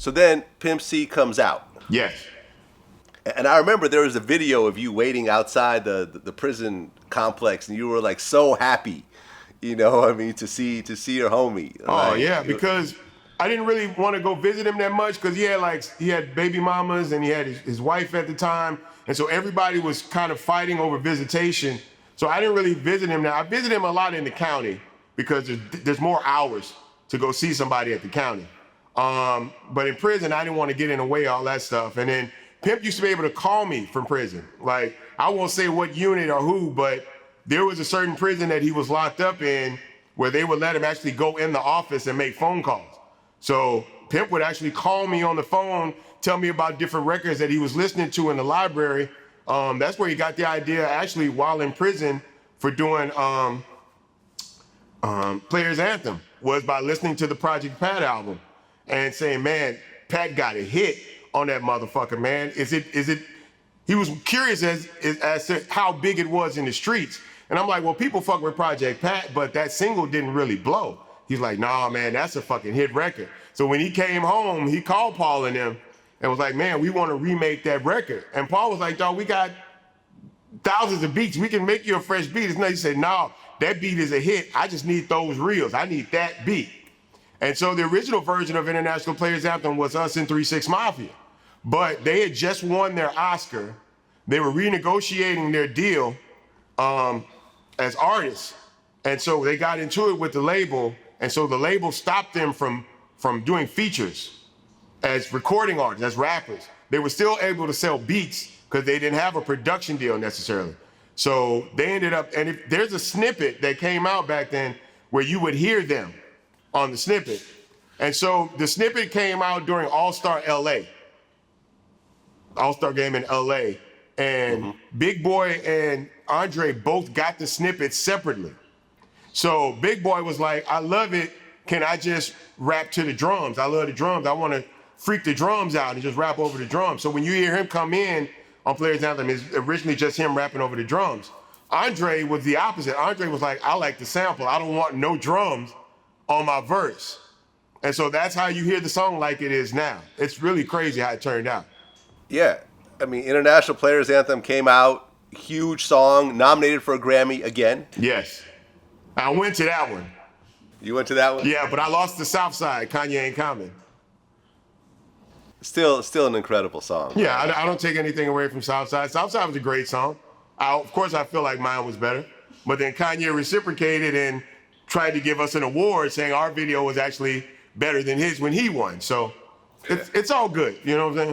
So then Pimp C comes out. Yes. And I remember there was a video of you waiting outside the prison complex, and you were like so happy, you know, I mean, to see your homie. Oh like, yeah, because I didn't really want to go visit him that much because he had baby mamas and he had his wife at the time, and so everybody was kind of fighting over visitation. So I didn't really visit him. Now I visit him a lot in the county because there's more hours to go see somebody at the county. But in prison, I didn't want to get in the way of all that stuff. And then Pimp used to be able to call me from prison. Like, I won't say what unit or who, but there was a certain prison that he was locked up in where they would let him actually go in the office and make phone calls. So Pimp would actually call me on the phone, tell me about different records that he was listening to in the library. That's where he got the idea, actually, while in prison, for doing Players Anthem, was by listening to the Project Pat album and saying, man, Pat got a hit on that motherfucker, man. Is it? He was curious as to how big it was in the streets. And I'm like, well, people fuck with Project Pat, but that single didn't really blow. He's like, nah, man, that's a fucking hit record. So when he came home, he called Paul and them and was like, man, we want to remake that record. And Paul was like, dawg, we got thousands of beats. We can make you a fresh beat. He said, no, that beat is a hit. I just need those reels. I need that beat. And so the original version of International Players Anthem was us in 3 6 Mafia. But they had just won their Oscar. They were renegotiating their deal as artists. And so they got into it with the label. And so the label stopped them from doing features as recording artists, as rappers. They were still able to sell beats because they didn't have a production deal necessarily. So they ended up, and there's a snippet that came out back then where you would hear them on the snippet. And so the snippet came out during All-Star LA. All-Star game in LA. And Big Boy and Andre both got the snippet separately. So Big Boy was like, I love it. Can I just rap to the drums? I love the drums. I want to freak the drums out and just rap over the drums. So when you hear him come in on Players Anthem, it's originally just him rapping over the drums. Andre was the opposite. Andre was like, I like the sample. I don't want no drums on my verse. And so that's how you hear the song like it is now. It's really crazy how it turned out. Yeah. I mean, International Players Anthem came out, huge song, nominated for a Grammy again. Yes. I went to that one. You went to that one? Yeah, but I lost the South Side. Kanye Ain't Coming. Still an incredible song. Yeah, I don't take anything away from Southside. Southside was a great song. Of course, I feel like mine was better. But then Kanye reciprocated and tried to give us an award saying our video was actually better than his when he won. So it's all good. You know what I'm saying?